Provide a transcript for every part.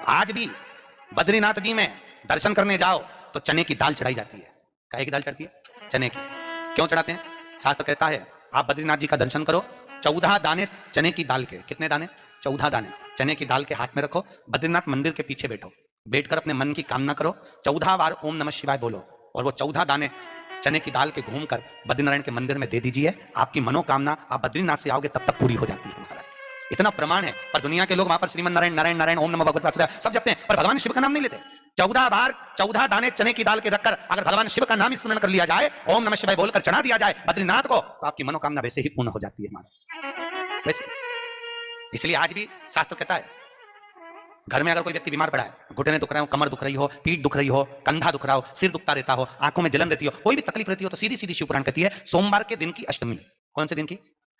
आज भी बद्रीनाथ जी में दर्शन करने जाओ तो चने की दाल चढ़ाई जाती है। काहे की दाल चढ़ती है? चने की। क्यों चढ़ाते हैं? शास्त्र कहता है आप बद्रीनाथ जी का दर्शन करो, 14 दाने चने की दाल के, कितने दाने? 14 दाने चने की दाल के हाथ में रखो, बद्रीनाथ मंदिर के पीछे बैठो, बैठकर अपने मन की कामना करो, 14 बार ओम नमः शिवाय बोलो और वो 14 दाने चने की दाल के घूमकर बद्रीनारायण के मंदिर में दे दीजिए। आपकी मनोकामना, आप बद्रीनाथ से आओगे तब तक पूरी हो जाती है महाराज। इतना प्रमाण है। पर दुनिया के लोग वहां पर श्रीमन नारायण नारायण नारायण ओम नमः भगवते वासुदेवाय सब जपते हैं, पर भगवान शिव का नाम नहीं लेते। 14 बार 14 दाने चने की दाल के रखकर अगर भगवान शिव का नाम स्मरण कर लिया जाए, ओम नमः शिवाय बोलकर चढ़ा दिया जाए बद्रीनाथ को, तो आपकी मनोकामना वैसे ही पूर्ण हो जाती है महाराज, वैसे। इसलिए आज भी शास्त्र कहता है घर में अगर कोई व्यक्ति बीमार पड़ा है, घुटने दुख रहे हो, कमर दुख रही हो, पीठ दुख रही हो, कंधा दुख रहा हो, सिर दुखता रहता हो, आंखों में जलन रहती हो, कोई भी तकलीफ रहती हो, तो सीधी सीधी शिव पुराण कहती है सोमवार के दिन की अष्टमी, कौन से दिन की?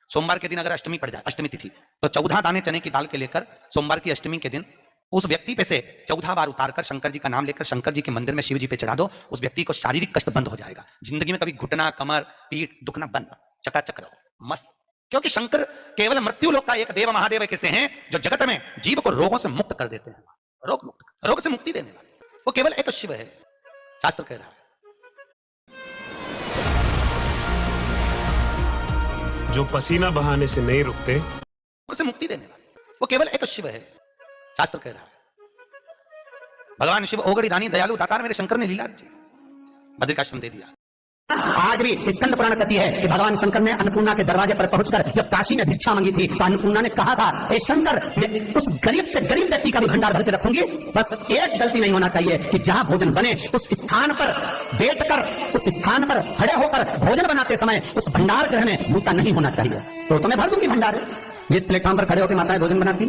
सोमवार के दिन अगर अष्टमी पड़ जाए, अष्टमी तिथि, तो 14 दाने चने की दाल के लेकर सोमवार की अष्टमी के दिन उस व्यक्ति पे से 14 बार उतारकर शंकर जी का नाम लेकर शंकर जी के मंदिर में शिव जी पे चढ़ा दो। उस व्यक्ति को शारीरिक कष्ट बंद हो जाएगा। जिंदगी में कभी घुटना, कमर, पीठ दुखना बंद, चकाचक रहो, मस्त। क्योंकि शंकर केवल मृत्यु लोक का एक देव महादेव कैसे हैं जो जगत में जीव को रोगों से मुक्त कर देते हैं, रोग मुक्त, रोग से मुक्ति देने वाले, वो केवल एक शिव है, शास्त्र कह रहा है। जो पसीना बहाने से नहीं रुकते, रोग से मुक्ति देने वाले, वो केवल एक शिव है, शास्त्र कह रहा है। भगवान शिव ओगड़ी दानी दयालु दातार मेरे शंकर ने लीला जी बद्रिकाश्रम दे दिया। आज भी स्कंद पुराण कहती है कि भगवान शंकर ने अन्नपूर्णा के दरवाजे पर पहुंचकर जब काशी में भिक्षा मांगी थी तो अन्नपूर्णा ने कहा था, ए शंकर, मैं उस गरीब से गरीब व्यक्ति का भी भंडार भर के रखूंगी, बस एक गलती नहीं होना चाहिए कि जहां भोजन बने उस स्थान पर बैठकर, उस स्थान पर खड़े होकर भोजन बनाते समय उस भंडार गृह में जूता नहीं होना चाहिए। तो मैं भर दूंगी भंडार। जिस प्लेटफॉर्म पर खड़े होकर माताएं भोजन बनाती,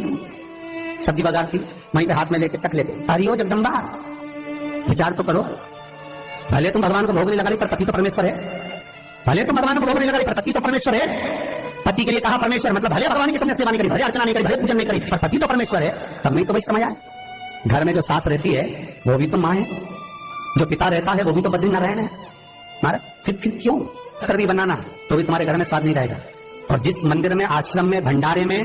सब्जी बाजार की, वहीं पे हाथ में लेके चख लेते, अरे ओ जगदम्बा, विचार तो करो। भले तुम भगवान को भोग नहीं लगा रही, पर पति तो परमेश्वर है। भले तुम भगवान को भोग नहीं लगा रही, पर पति तो परमेश्वर है। पति के लिए कहा परमेश्वर, मतलब भले भगवान की तुमने सेवा नहीं करी, भले अर्चना नहीं करी, भले पूजन नहीं करी, पर पति तो परमेश्वर है। तब नहीं तो वही समझ आए। घर में जो सास रहती है वो भी तो माँ है, जो पिता रहता है वो भी तो बद्रीनारायण है। फिर क्यों कर भी बनाना, तो भी तुम्हारे घर में स्वाद नहीं रहेगा। और जिस मंदिर में, आश्रम में, भंडारे में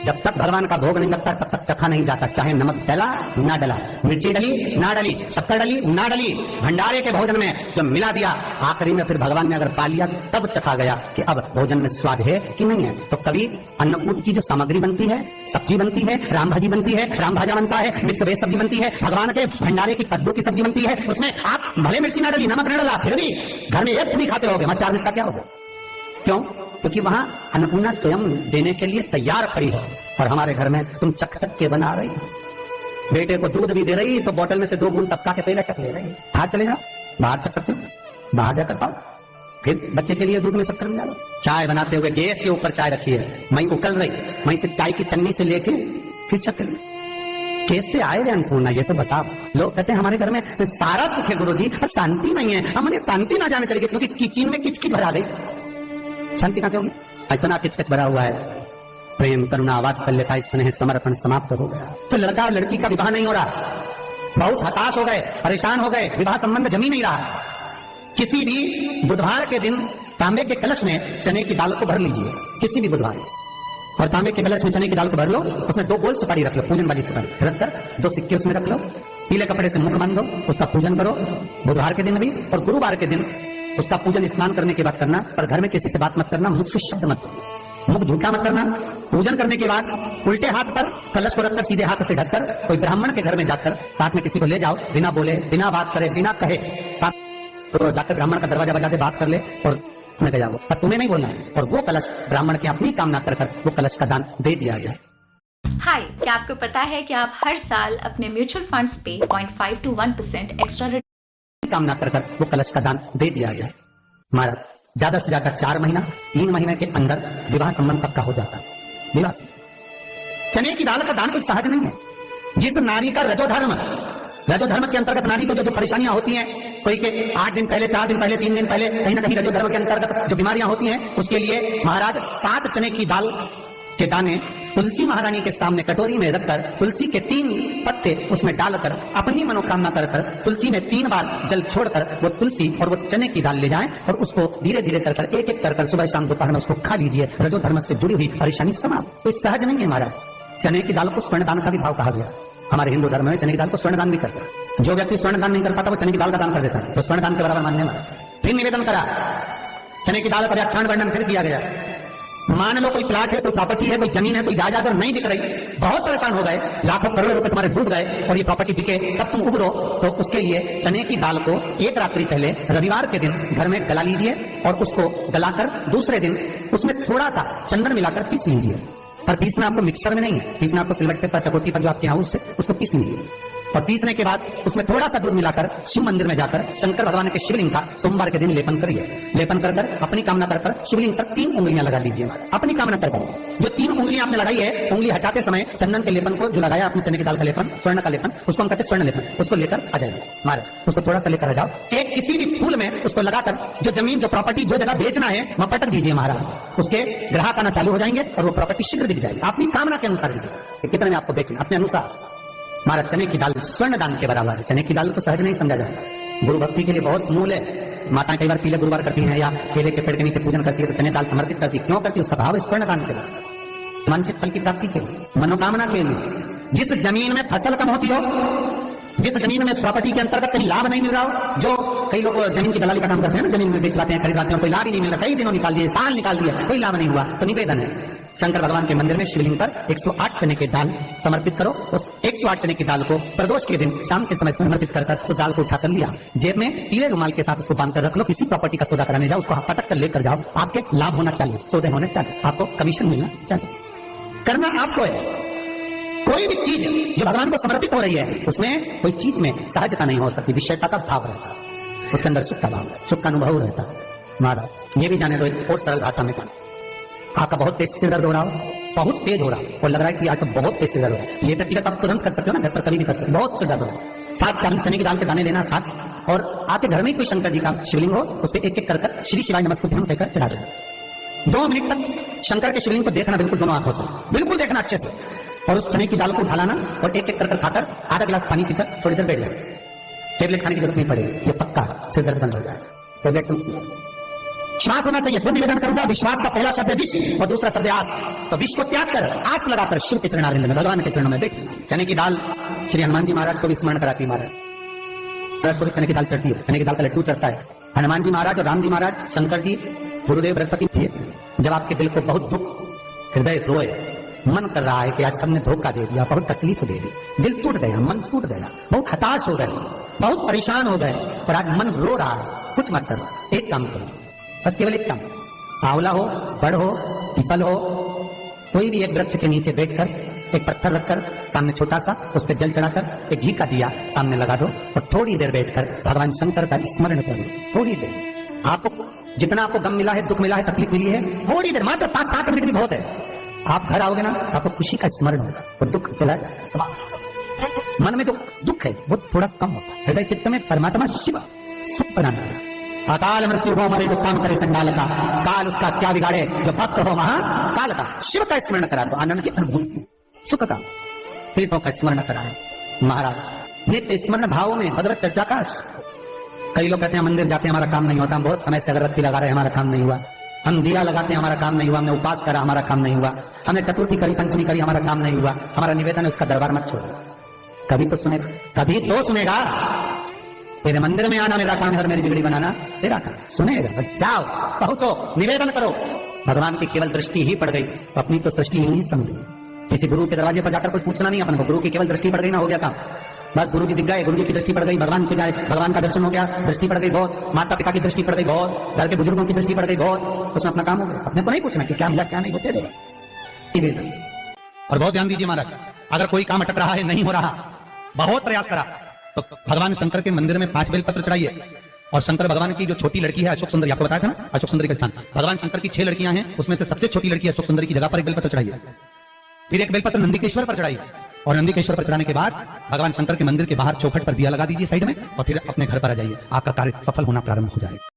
जब तक भगवान का भोग नहीं लगता तब तक चखा नहीं जाता, चाहे नमक डला ना डला, मिर्ची डली ना डली, शक्कर डली ना डली, भंडारे के भोजन में जब मिला दिया, आखिरी में फिर भगवान ने अगर पा लिया तब चखा गया कि अब भोजन में स्वाद है कि नहीं है। तो कभी अन्नकूट की जो सामग्री बनती है, सब्जी बनती है, राम भाजी बनती है, राम भाजा बनता है, मिक्स वेज सब्जी बनती है, भगवान के भंडारे की कद्दू की सब्जी बनती है, उसमें आप भले मिर्ची ना डली, नमक न डला, फिर भी घर में एक पूरी खाते होगे, वहां 4 मिनट का क्या होगा? क्यों? क्योंकि वहां अन्नपूर्णा स्वयं देने के लिए तैयार खड़ी है। और हमारे घर में तुम चक चक के बना रही, बेटे को दूध भी दे रही तो बोतल में से 2 बूंद टपका के पहले चक ले रही। बाहर चले जाओ, बाहर चक सकते हो, बाहर जाकर पाओ, फिर बच्चे के लिए दूध में शक्कर मिला लो। चाय बनाते हुए गैस के ऊपर चाय रखी है, वहीं उकल रही, वहीं से चाय की चन्नी से लेके फिर चक्कर। कैसे आए रे अन्नपूर्णा, ये तो बताओ। लोग कहते हैं हमारे घर में सारा सुख है गुरुजी, पर शांति नहीं है। हमें शांति ना जाने चलेगी क्योंकि किचन में किचकिच भरा गई। शांति कहां से होगी? इतना किचकिच भरा हुआ है। प्रेम, करुणा, वात्सल्य का स्नेह, समर्पण समाप्त हो गया। तो लड़का और लड़की का विवाह नहीं हो रहा, बहुत हताश हो गए, परेशान हो गए, विवाह संबंध जमी नहीं रहा। किसी भी बुधवार के दिन तांबे के कलश में चने की दाल को भर लीजिए, किसी भी बुधवार, और तांबे के कलश में चने की दाल को भर लो, उसमें 2 गोल सुपारी रख लो, पूजन वाली सुपारी रखकर 2 सिक्के उसमें रख लो, पीले कपड़े से मुख बांध दो, उसका पूजन करो बुधवार के दिन भी, और गुरुवार के दिन उसका पूजन स्नान करने के बाद करना। पर घर में किसी से बात मत करना, मुख से शब्द मत, मुख झूठा मत करना। पूजन करने के बाद उल्टे हाथ पर कलश को रखकर सीधे हाथ से ढककर कोई ब्राह्मण के घर में जाकर साथ में किसी को ले जाओ, बिना बोले, बिना बात करे, बिना कहे, साथ तो जाकर ब्राह्मण का दरवाजा बजा दे, बात कर ले और मैं गया वो, पर तुम्हें नहीं बोलना है। और वो कलश ब्राह्मण की अपनी कामना कर वो कलश का दान दे दिया जाए। हाय, क्या आपको पता है कि आप हर साल अपने म्यूचुअल फंड्स पे 0.5 to 1% एक्स्ट्रा कामना कर वो कलश का दान दे दिया जाए। हमारा ज्यादा से ज्यादा 4 महीना 3 महीने के अंदर विवाह संबंध पक्का हो जाता है। विवाह चने की दाल का दान कोई सहज नहीं है। जिस नारी का रजोधर्म के अंतर्गत नारी को जो परेशानियां होती हैं, कोई के 8 दिन पहले, 4 दिन पहले, 3 दिन पहले कहीं ना कहीं रजोधर्म के अंतर्गत जो बीमारियां होती हैं, उसके लिए महाराज 7 चने की दाल के दाने तुलसी महारानी के सामने कटोरी में रखकर तुलसी के 3 पत्ते उसमें डालकर अपनी मनोकामना कर तुलसी में 3 बार जल छोड़कर वो तुलसी और वो चने की दाल ले जाएं और उसको धीरे धीरे कर एक एक कर सुबह शाम दोपहर में उसको खा लीजिए। रजो धर्म से जुड़ी हुई परेशानी समाप्त। तो सहज नहीं है महाराज। चने की दाल को स्वर्ण दान का भी भाव कहा गया। हमारे हिंदू धर्म में चने की दाल को स्वर्ण दान भी करते हैं। जो व्यक्ति स्वर्ण दान नहीं कर पाता वो चने की दाल का दान कर देता है, तो स्वर्ण दान के बराबर मानने वाला। फिर निवेदन करा, चने की दाल पर व्याख्यान वर्णन फिर किया गया। मान लो कोई प्लाट है, कोई प्रॉपर्टी है, कोई जमीन है, कोई जायदाद और नहीं बिक रही, बहुत परेशान हो गए, लाखों करोड़ों रुपए तुम्हारे डूब गए और ये प्रॉपर्टी बिके, तब तुम उबरो, तो उसके लिए चने की दाल को एक रात्रि पहले रविवार के दिन घर में गला लीजिए और उसको गलाकर दूसरे दिन उसमें थोड़ा सा चंदन मिलाकर पीस लीजिए। पर पीसना आपको मिक्सर में नहीं है, पीसना आपको सिलबट्टे पर, चकोटी पर जो आपके यहाँ उससे उसको पीस लीजिए। और पीसने के बाद उसमें थोड़ा सा दूध मिलाकर शिव मंदिर में जाकर शंकर भगवान के शिवलिंग का सोमवार के दिन लेपन करिए। लेपन कर अपनी कामना कर शिवलिंग पर 3 उंगलियां लगा लीजिए। अपनी कामना कर जो 3 उंगलियां आपने लगाई है, उंगली हटाते समय चंदन के लेपन को जो लगाया अपने चने की दाल का लेपन, स्वर्ण का लेपन, उसको हम कहते हैं स्वर्ण लेपन, उसको लेकर आ जाइए महाराज, उसको थोड़ा सा लेकर आ जाओ। एक किसी भी फूल में उसको लगाकर जो जमीन, जो प्रॉपर्टी, जो जगह बेचना है वहां पटक दीजिए महाराज। उसके ग्राहक आना चालू हो जाएंगे और वो प्रॉपर्टी शीघ्र दिख जाएगी। अपनी कामना के अनुसार दीजिए, कितने में आपको बेचना अपने अनुसार। महाराज चने की दाल स्वर्ण दान के बराबर है। चने की दाल को सहज नहीं समझा जाता, गुरु भक्ति के लिए बहुत मूल है। माताएं कई बार पीले गुरुवार करती हैं या केले के पेड़ के नीचे पूजन करती है तो चने दाल समर्पित करती है। क्यों करती है? उसका भाव है स्वर्ण दान के लिए, वांछित फल की प्राप्ति के लिए, मनोकामना के लिए। जिस जमीन में फसल कम होती हो, जिस जमीन में प्रॉपर्टी के अंतर्गत कहीं लाभ नहीं मिल रहा हो, जो कई लोग जमीन की दलाली का काम करते हैं ना, जमीन में बेच लाते हैं, खरीद लाते हैं, कोई लाभ ही नहीं मिल रहा, कई दिनों निकाल दिए, साल निकाल दिया, कोई लाभ नहीं हुआ, तो निवेदन है शंकर भगवान के मंदिर में शिवलिंग पर 108 चने की दाल समर्पित करो। उस 108 चने की दाल को प्रदोष के दिन शाम के समय समर्पित कर उस दाल को उठाकर लिया, जेब में पीले रुमाल के साथ उसको बांधकर रख लो। किसी प्रॉपर्टी का सौदा कराने जाओ, उसको पटक कर लेकर जाओ, आपके लाभ होना चाहिए, सौदे होने चाहिए, आपको कमीशन मिलना चाहिए। करना आपको है। कोई भी चीज जो भगवान को समर्पित हो रही है उसमें कोई चीज में सहजता नहीं हो सकती, विषयता का भाव रहता है, उसके अंदर सुख का भाव, सुख का अनुभव रहता है। महाराज ये भी जाने दो एक और सरल भाषा में जाने, आपका बहुत तेज सिर दर्द हो रहा हो, बहुत तेज हो रहा हो और लग रहा है कि आज तो बहुत तेज सिर दर्द हो रहा है, ये व्यक्तिगत आप तुरंत कर सकते हो ना, घर पर कभी भी कर सकते हो। बहुत सिर दर्द हो रहा है, 7 चने की दाल के दाने लेना 7, और आपके घर में कोई शंकर जी का शिवलिंग हो, उस पर एक एक कर श्री शिवाय नमस्तुभ्यम कहकर चढ़ा देना। 2 मिनट तक शंकर के शिवलिंग को देखना, बिल्कुल दोनों आंखों से बिल्कुल देखना अच्छे से, और उस चने की दाल को उठा लाना और एक एक कर खाकर आधा गिलास पानी पीकर थोड़ी देर बैठ जाए। टेबलेट खाने की जरूरत नहीं पड़ेगी, ये पक्का सिर दर्द बंद हो जाएगा। टेबलेट से विश्वास होना चाहिए। फिर निवेदन करूंगा, विश्वास का पहला शब्द विश्व और दूसरा शब्द आस। तो विश्व को त्याग कर आस लगाकर शिव के चरणारिंद में, भगवान के चरणों में बैठ। चने की दाल श्री हनुमान जी महाराज को भी स्मरण कराती है। महाराज को भी चने की दाल चढ़ती है, चने की दाल का लड्डू चढ़ता है। हनुमान जी महाराज और राम जी महाराज, शंकर जी, गुरुदेव बृहस्पति जी, जब आपके दिल को बहुत दुख, हृदय रोए, मन कर रहा है कि आज सबने धोखा दे दिया, बहुत तकलीफ दे दी, दिल टूट गया, मन टूट गया, बहुत हताश हो गए, बहुत परेशान हो गए और आज मन रो रहा है, कुछ मत करो, एक काम करो, बस केवल एक काम, आंवला हो, बड़ हो, पीपल हो, कोई भी एक वृक्ष के नीचे बैठकर एक पत्थर रखकर सामने छोटा सा उस पर जल चढ़ाकर एक घी का दिया सामने लगा दो और थोड़ी देर बैठकर भगवान शंकर का स्मरण करो। थोड़ी देर, आपको जितना आपको गम मिला है, दुख मिला है, तकलीफ मिली है, थोड़ी देर, मात्र 5-7 मिनट भी बहुत है। आप घर आओगे ना तो आपको खुशी का स्मरण होगा, तो दुख चला जाएगा, समाप्त। मन में जो दुख है वो थोड़ा कम होता है, हृदय चित्त में परमात्मा शिव सुख बनाना है। अकाल मृत्यु हो मरे तो काम करे चंडाल का, काल उसका क्या बिगाड़े जो भक्त हो महा काल का। शिव का स्मरण करा तो आनंद की अनुभूति, सुख का, तीर्थों का स्मरण कराए। महाराज नित्य स्मरण भावों में भगवत चर्चा का। कई लोग कहते हैं मंदिर जाते हैं हमारा काम नहीं होता, हम बहुत समय से अगरबत्ती लगा रहे हैं हमारा काम नहीं हुआ, हम दिया लगाते हैं हमारा काम नहीं हुआ, हमने उपास करा हमारा काम नहीं हुआ, हमने चतुर्थी करी, पंचमी करी, हमारा काम नहीं हुआ, हमारा निवेदन है उसका दरबार मत छोड़ो। कभी तो सुनेगा, कभी तो सुनेगा। तेरे मंदिर में आना मेरा काम है और मेरी बिगड़ी बनाना तेरा काम, सुनेगा। जाओ, पहुंचो, निवेदन करो। भगवान की केवल दृष्टि ही पड़ गई तो अपनी तो सृष्टि ही नहीं समझी। किसी गुरु के दरवाजे पर जाकर कोई पूछना नहीं अपन को, गुरु की केवल दृष्टि पड़ गई ना, हो गया काम, बस गुरु जी दिख गए, गुरु जी की दृष्टि पड़ गई, भगवान के जाए, भगवान का दर्शन हो गया, दृष्टि पड़ गई बहुत, माता पिता की दृष्टि पड़ गई बहुत, घर के बुजुर्गों की दृष्टि पड़ गई बहुत, उसमें अपना काम हो गया। अपने को नहीं पूछना कि क्या मिला क्या नहीं, होते देगा। और बहुत ध्यान दीजिए महाराज, अगर कोई काम अटक रहा है, नहीं हो रहा, बहुत प्रयास करा, तो भगवान शंकर के मंदिर में 5 बेलपत्र चढ़ाइए। और शंकर भगवान की जो छोटी लड़की है अशोक सुंदरी, आपको बताया था ना अशोक सुंदरी का स्थान, भगवान शंकर की 6 लड़कियां हैं, उसमें से सबसे छोटी लड़की अशोक सुंदरी की जगह पर एक बेलपत्र चढ़ाइए। फिर एक बेलपत्र नंदीकेश्वर पर चढ़ाइए और नंदीकेश्वर पर चढ़ाने के बाद भगवान शंकर के मंदिर के बाहर चौखट पर दिया लगा दीजिए साइड में, और फिर अपने घर पर आ जाइए, आपका कार्य सफल होना प्रारंभ हो जाएगा।